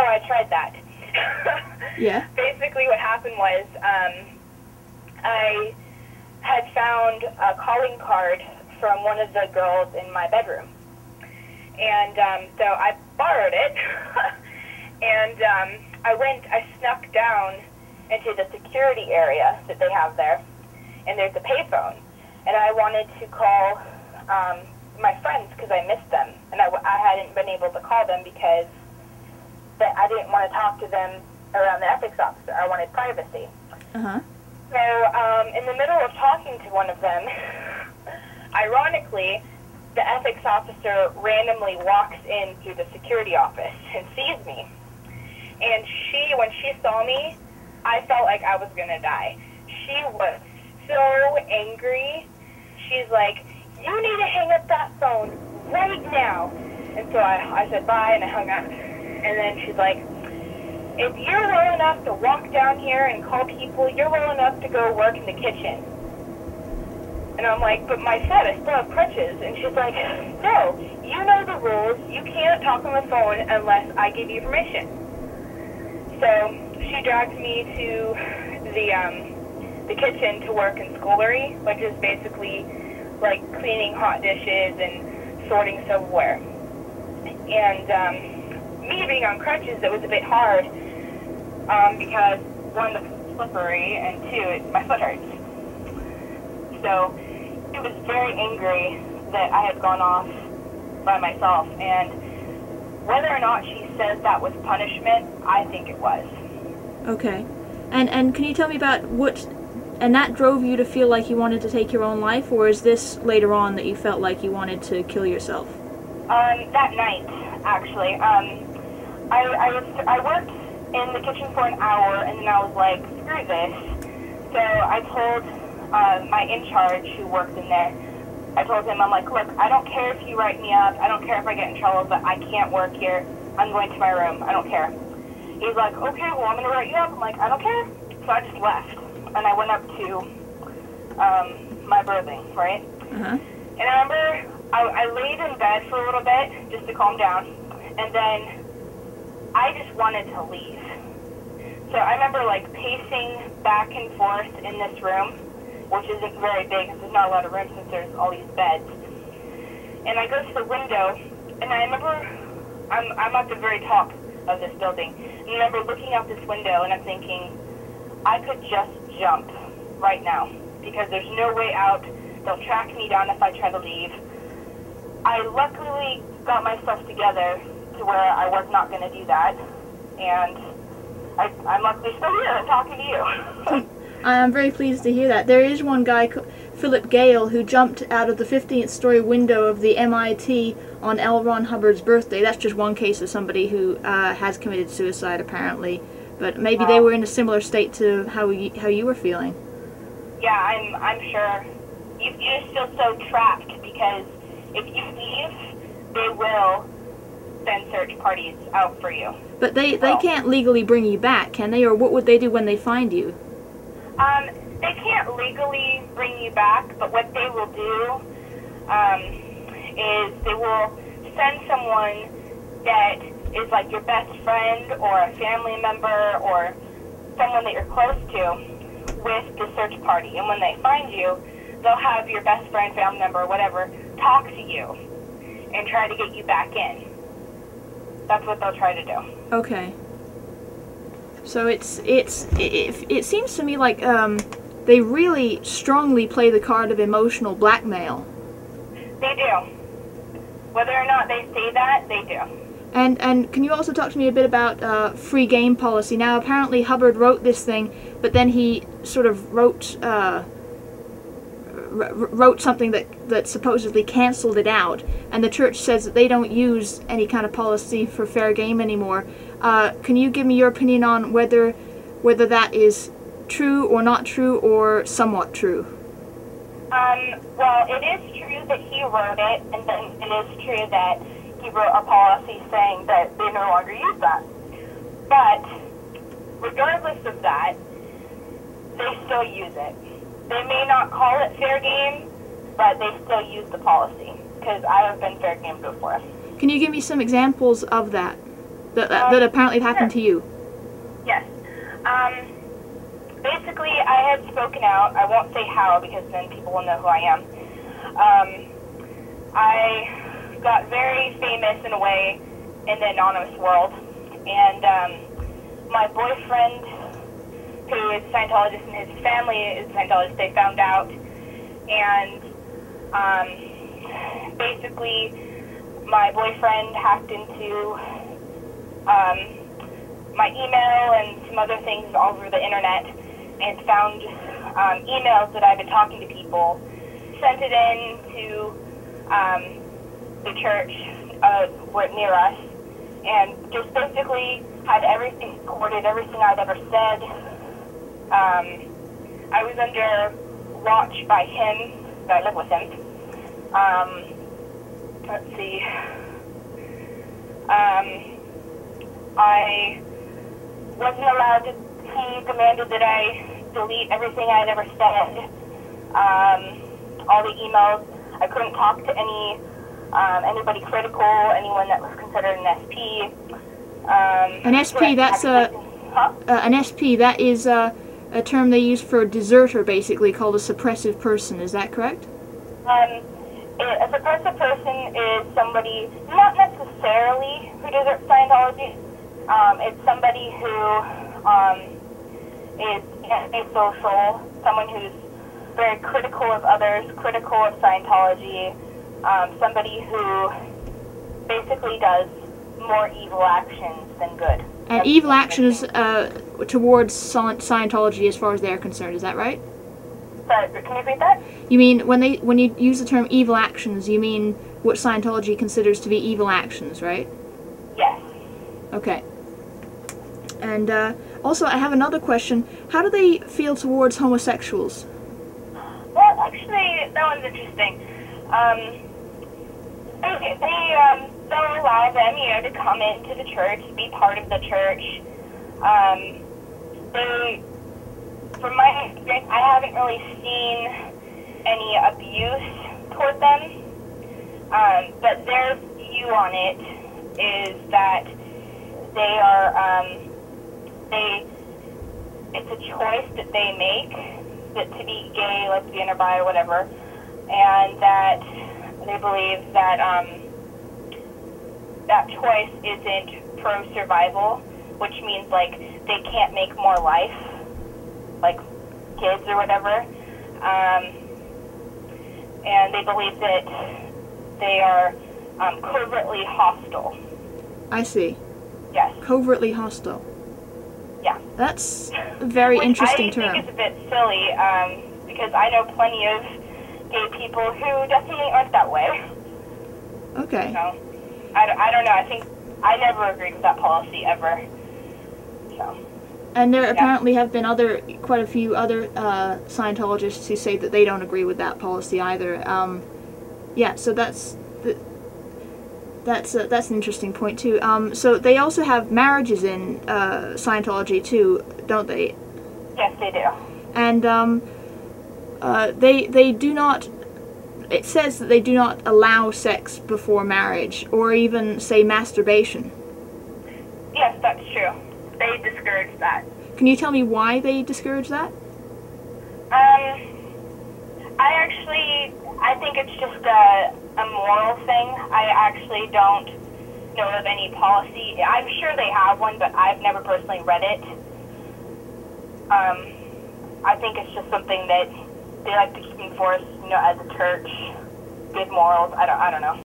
Oh, I tried that. Yeah. Basically what happened was I had found a calling card from one of the girls in my bedroom. And so I borrowed it, and I snuck down into the security area that they have there, and there's a payphone. And I wanted to call my friends because I missed them, and I hadn't been able to call them because I didn't want to talk to them around the ethics officer. I wanted privacy. Uh-huh. So in the middle of talking to one of them, ironically, the ethics officer randomly walks in through the security office and sees me. And when she saw me, I felt like I was going to die. She was so angry. She's like, "You need to hang up that phone right now." And so I said bye, and I hung up. And then she's like, "If you're well enough to walk down here and call people, you're well enough to go work in the kitchen." And I'm like, "But my foot, I still have crutches." And she's like, "No, you know the rules. You can't talk on the phone unless I give you permission." So she dragged me to the kitchen to work in schoolery, which is basically like cleaning hot dishes and sorting silverware. And me being on crutches, it was a bit hard because one, it's slippery, and two, my foot hurts. So she was very angry that I had gone off by myself, and whether or not she says that was punishment, I think it was. Okay. And can you tell me about and that drove you to feel like you wanted to take your own life, or is this later on that you felt like you wanted to kill yourself? That night, actually. I worked in the kitchen for an hour, and then I was like, screw this. So I told my in-charge who worked in there, I told him, I'm like, "Look, I don't care if you write me up, I don't care if I get in trouble, but I can't work here. I'm going to my room, I don't care." He's like, "Okay, well, I'm going to write you up." I'm like, "I don't care." So I just left, and I went up to my birthing, right? Uh-huh. And I remember I laid in bed for a little bit just to calm down, and then I just wanted to leave. So I remember like pacing back and forth in this room, which isn't very big because there's not a lot of room since there's all these beds. And I go to the window, and I remember I'm at the very top of this building, and I remember looking out this window, and I'm thinking, I could just jump right now because there's no way out. They'll track me down if I try to leave. I luckily got myself together to where I was not going to do that, and I'm luckily still here and talking to you. I'm very pleased to hear that. There is one guy, Philip Gale, who jumped out of the 15th story window of the MIT on L. Ron Hubbard's birthday. That's just one case of somebody who has committed suicide, apparently. But maybe they were in a similar state to how you were feeling. Yeah, I'm sure. You just feel so trapped because if you leave, they will send search parties out for you. But they can't legally bring you back, can they? Or what would they do when they find you? They can't legally bring you back, but what they will do is they will send someone that is like your best friend or a family member or someone that you're close to with the search party. And when they find you, they'll have your best friend, family member, or whatever, talk to you and try to get you back in. That's what they'll try to do. Okay. So it seems to me like they really strongly play the card of emotional blackmail. They do. Whether or not they say that, they do. And can you also talk to me a bit about free game policy? Now, apparently Hubbard wrote this thing, but then he sort of wrote something that supposedly canceled it out, and the church says that they don't use any kind of policy for fair game anymore. Can you give me your opinion on whether that is true or not true or somewhat true? Well, it is true that he wrote it, and then it is true that he wrote a policy saying that they no longer use that. But regardless of that, they still use it. They may not call it fair game, but they still use the policy, because I have been fair game before. Can you give me some examples of that? that apparently happened to you. Yes. Basically, I had spoken out. I won't say how because then people will know who I am. I got very famous in a way in the anonymous world, and my boyfriend, who is a Scientologist, and his family is a Scientologist, they found out, and basically my boyfriend hacked into my email and some other things all over the internet and found emails that I've been talking to people, sent it in to the church near us, and just basically had everything recorded, everything I'd ever said. I was under watch by him, I live with him. Let's see. I wasn't allowed to, he demanded that I delete everything I'd ever said, all the emails. I couldn't talk to anybody critical, anyone that was considered an SP. An SP, that's an SP, that is a term they use for a deserter, basically, called a suppressive person. Is that correct? A suppressive person is somebody, not necessarily who deserts Scientology. It's somebody who is antisocial, someone who's very critical of others, critical of Scientology, somebody who basically does more evil actions than good. And evil actions towards Scientology as far as they're concerned, is that right? Sorry, can you repeat that? You mean, when you use the term evil actions, you mean what Scientology considers to be evil actions, right? Yes. Okay. And also, I have another question. How do they feel towards homosexuals? Well, actually, that one's interesting. They'll allow them, to come into the church, be part of the church. From my experience, I haven't really seen any abuse toward them. But their view on it is that they are, it's a choice that they make, that to be gay, lesbian, or bi, or whatever, and that they believe that that choice isn't pro-survival, which means, like, they can't make more life, like kids or whatever, and they believe that they are covertly hostile. I see. Yes. Covertly hostile. Yeah. That's a very interesting term. I think it's a bit silly, because I know plenty of gay people who definitely aren't that way. Okay. So, I don't know. I think I never agreed with that policy ever. So. And there apparently have been quite a few other Scientologists who say that they don't agree with that policy either. Yeah, so that's an interesting point too. So they also have marriages in Scientology too, don't they? Yes, they do. And they do not. It says that they do not allow sex before marriage, or even say masturbation. Yes, that's true. They discourage that. Can you tell me why they discourage that? I think it's just a moral thing. I actually don't know of any policy. I'm sure they have one, but I've never personally read it. I think it's just something that they like to keep enforced, as a church, good morals. I don't know.